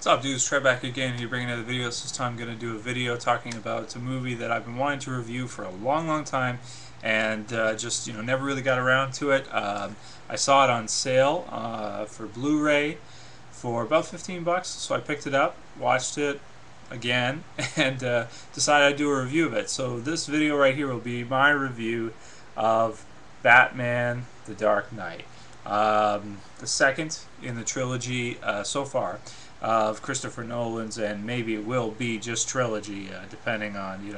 What's up, dudes? Trey back again here bringing another video. This time I'm going to do a video talking about a movie that I've been wanting to review for a long time and just never really got around to it. I saw it on sale for Blu-ray for about 15 bucks, so I picked it up, watched it again, and decided I'd do a review of it. So this video right here will be my review of Batman: The Dark Knight, the second in the trilogy so far of Christopher Nolan's, and maybe it will be just trilogy, depending on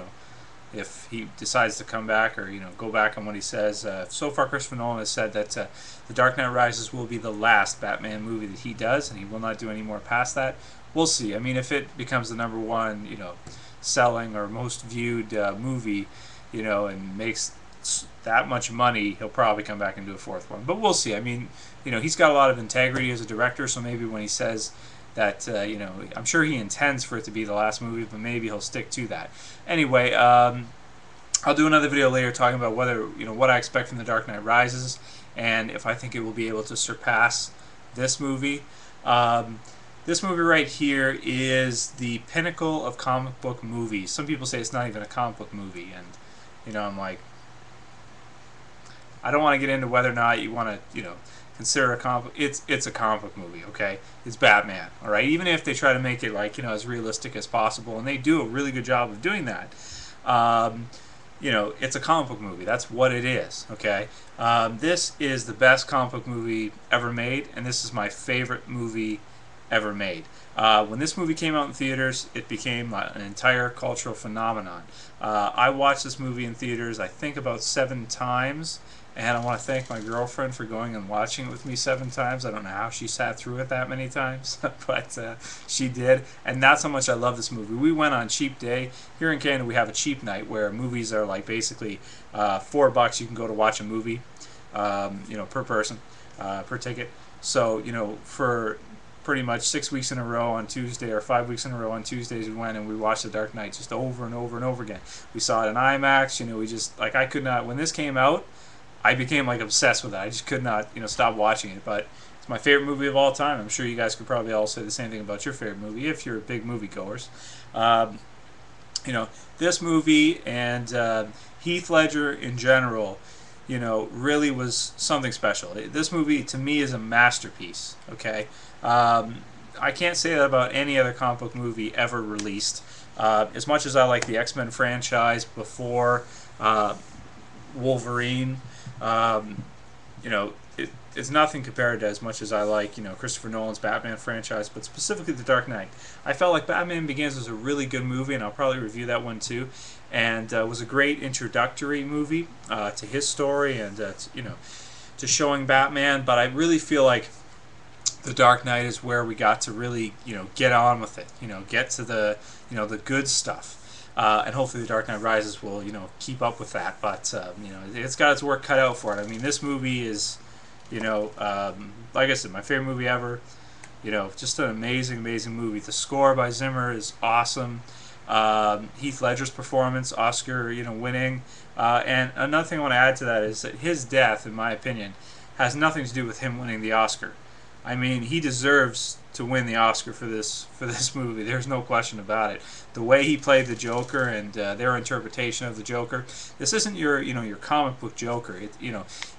if he decides to come back or go back on what he says. So far, Christopher Nolan has said that The Dark Knight Rises will be the last Batman movie that he does, and he will not do any more past that. We'll see. I mean, if it becomes the #1, selling or most viewed movie, and makes that much money, he'll probably come back and do a fourth one. But we'll see. I mean, he's got a lot of integrity as a director, so maybe when he says that, I'm sure he intends for it to be the last movie, but maybe he'll stick to that. Anyway, I'll do another video later talking about whether, what I expect from The Dark Knight Rises, and if I think it will be able to surpass this movie. This movie right here is the pinnacle of comic book movies. Some people say it's not even a comic book movie, and, I'm like, I don't want to get into whether or not you want to, consider a comic. It's a comic book movie, okay? It's Batman, all right. Even if they try to make it like as realistic as possible, and they do a really good job of doing that. It's a comic book movie. That's what it is, okay? This is the best comic book movie ever made, and this is my favorite movie ever made. When this movie came out in theaters, it became an entire cultural phenomenon. I watched this movie in theaters, I think, about 7 times, and I want to thank my girlfriend for going and watching it with me 7 times. I don't know how she sat through it that many times, but she did, and that's how much I love this movie. We went on cheap day. Here in Canada, we have a cheap night where movies are like basically $4 you can go to watch a movie, per person, per ticket. So, for pretty much 6 weeks in a row on Tuesday, or 5 weeks in a row on Tuesdays, we went and we watched The Dark Knight just over and over and over again. We saw it in IMAX. We just, like, I could not, when this came out, I became like obsessed with it. I just could not, stop watching it. But it's my favorite movie of all time. I'm sure you guys could probably all say the same thing about your favorite movie if you're big moviegoers. This movie and Heath Ledger in general, really was something special. This movie, to me, is a masterpiece, okay? I can't say that about any other comic book movie ever released. As much as I like the X-Men franchise before Wolverine, it's nothing compared to as much as I like, Christopher Nolan's Batman franchise, but specifically The Dark Knight. I felt like Batman Begins was a really good movie, and I'll probably review that one too, and was a great introductory movie to his story and, to showing Batman, but I really feel like The Dark Knight is where we got to really, get on with it, get to the, the good stuff. And hopefully The Dark Knight Rises will, keep up with that. But, it's got its work cut out for it. I mean, this movie is, like I said, my favorite movie ever. Just an amazing movie. The score by Zimmer is awesome. Heath Ledger's performance, Oscar, winning. And another thing I want to add to that is that his death, in my opinion, has nothing to do with him winning the Oscar. I mean, he deserves to win the Oscar for this movie. There's no question about it. The way he played the Joker and their interpretation of the Joker. This isn't your your comic book Joker.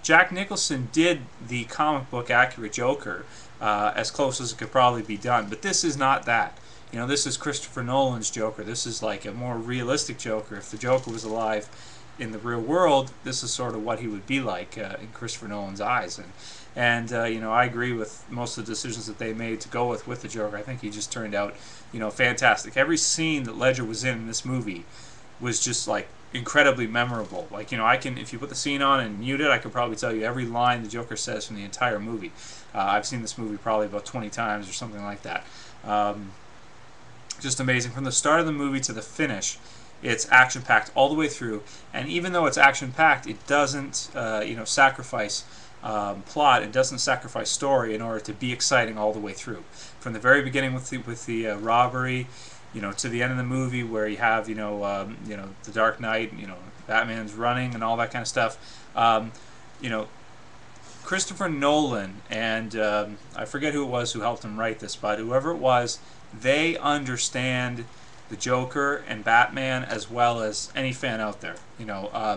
Jack Nicholson did the comic book accurate Joker as close as it could probably be done. But this is not that. This is Christopher Nolan's Joker. This is like a more realistic Joker. If the Joker was alive in the real world, this is sort of what he would be like in Christopher Nolan's eyes. And I agree with most of the decisions that they made to go with the Joker. I think he just turned out, fantastic. Every scene that Ledger was in this movie was just like incredibly memorable. Like, I can, if you put the scene on and mute it, I could probably tell you every line the Joker says from the entire movie. I've seen this movie probably about 20 times or something like that. Just amazing. From the start of the movie to the finish, it's action-packed all the way through. And even though it's action-packed, it doesn't, sacrifice plot. It doesn't sacrifice story in order to be exciting all the way through. From the very beginning with the robbery, to the end of the movie where you have the Dark Knight, Batman's running and all that kind of stuff. Christopher Nolan, and I forget who it was who helped him write this, but whoever it was, they understand the Joker and Batman as well as any fan out there.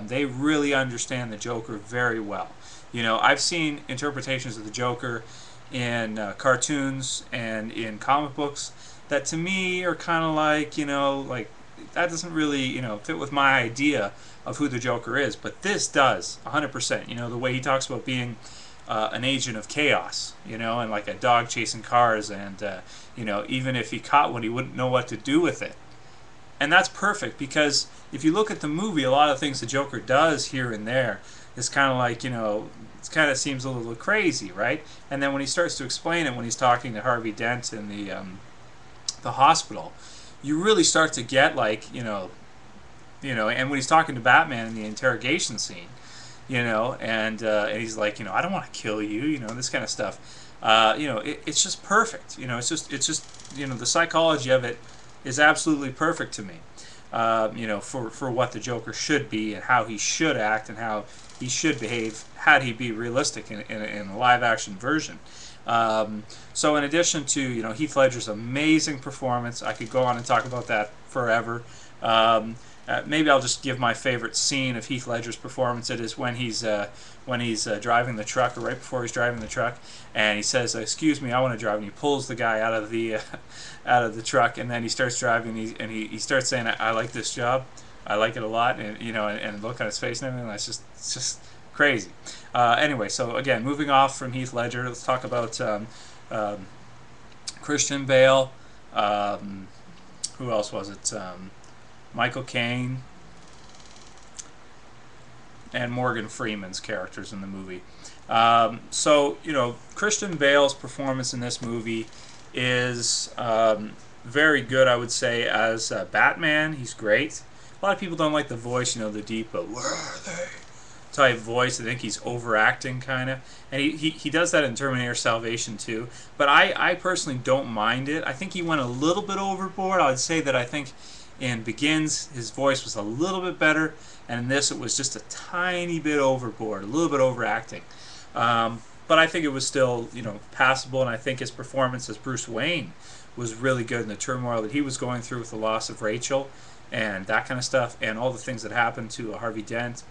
They really understand the Joker very well. I've seen interpretations of the Joker in cartoons and in comic books that to me are kind of like, like that doesn't really, fit with my idea of who the Joker is. But this does, 100%. The way he talks about being an agent of chaos, and like a dog chasing cars, and even if he caught one, he wouldn't know what to do with it. And that's perfect, because if you look at the movie, a lot of things the Joker does here and there is kind of like, it kind of seems a little crazy, right? And then when he starts to explain it, when he's talking to Harvey Dent in the hospital, you really start to get like, and when he's talking to Batman in the interrogation scene, and he's like, I don't want to kill you, this kind of stuff. It's just perfect. It's just, the psychology of it is absolutely perfect to me. For what the Joker should be and how he should act and how he should behave had he be realistic in a live-action version. So in addition to Heath Ledger's amazing performance, I could go on and talk about that forever. Maybe I'll just give my favorite scene of Heath Ledger's performance. It is when he's driving the truck, or right before he's driving the truck, and he says, "Excuse me, I want to drive," and he pulls the guy out of the truck, and then he starts driving, and he starts saying, "I like this job, I like it a lot," and and look on his face and everything. It's just crazy. Anyway, so again, moving off from Heath Ledger, let's talk about Christian Bale. Who else was it? Michael Caine and Morgan Freeman's characters in the movie. So Christian Bale's performance in this movie is very good, I would say, as Batman. He's great. A lot of people don't like the voice, the deep, "Where are they?" type voice. I think he's overacting kind of, and he does that in Terminator Salvation too. But I personally don't mind it. I think he went a little bit overboard. I would say that I think in Begins his voice was a little bit better, and in this it was just a tiny bit overboard, a little bit overacting. But I think it was still passable, and I think his performance as Bruce Wayne was really good in the turmoil that he was going through with the loss of Rachel and that kind of stuff, and all the things that happened to Harvey Dent.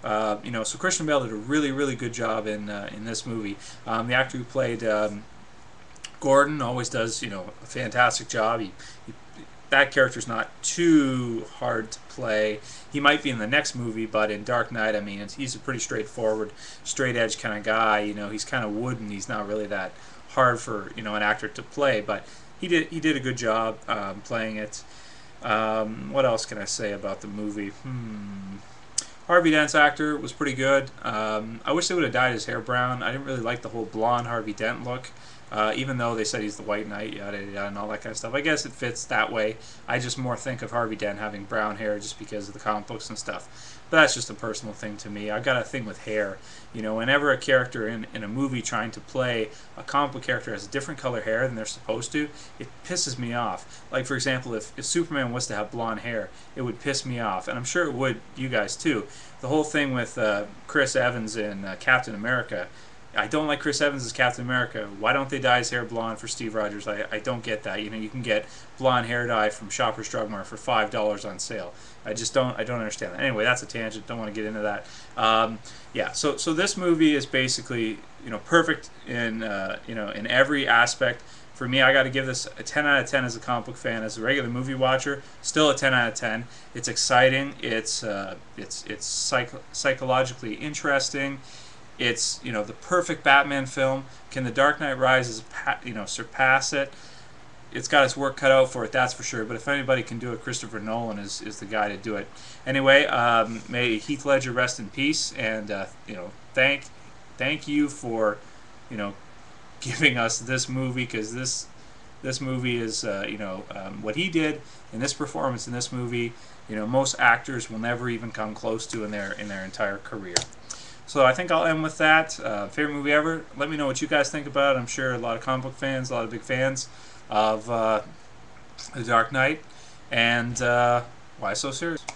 So Christian Bale did a really, really good job in this movie. The actor who played Gordon always does a fantastic job. That character's not too hard to play. He might be in the next movie, but in Dark Knight, I mean, he's a pretty straightforward, straight-edge kind of guy. He's kind of wooden. He's not really that hard for an actor to play, but he did a good job playing it. What else can I say about the movie? Harvey Dent's actor was pretty good. I wish they would have dyed his hair brown. I didn't really like the whole blonde Harvey Dent look. Even though they said he's the White Knight, yada yada, and all that kind of stuff. I guess it fits that way. I just more think of Harvey Dent having brown hair just because of the comic books and stuff. But that's just a personal thing to me. I've got a thing with hair. Whenever a character in a movie trying to play a comic book character has a different color hair than they're supposed to, it pisses me off. Like, for example, if Superman was to have blonde hair, it would piss me off. And I'm sure it would you guys too. The whole thing with Chris Evans in Captain America, I don't like Chris Evans as Captain America. Why don't they dye his hair blonde for Steve Rogers? I don't get that. You can get blonde hair dye from Shoppers Drug Mart for $5 on sale. I don't understand that. Anyway, that's a tangent. Don't want to get into that. Yeah. So this movie is basically perfect in in every aspect. For me, I got to give this a 10 out of 10 as a comic book fan. As a regular movie watcher, still a 10 out of 10. It's exciting. It's psychologically interesting. It's the perfect Batman film. Can The Dark Knight Rises surpass it? It's got its work cut out for it, that's for sure. But if anybody can do it, Christopher Nolan is the guy to do it. Anyway, may Heath Ledger rest in peace, and thank you for giving us this movie, because this movie is what he did in this performance in this movie. Most actors will never even come close to in their entire career. So I think I'll end with that. Favorite movie ever? Let me know what you guys think about it. I'm sure a lot of comic book fans, a lot of big fans of The Dark Knight. And why so serious?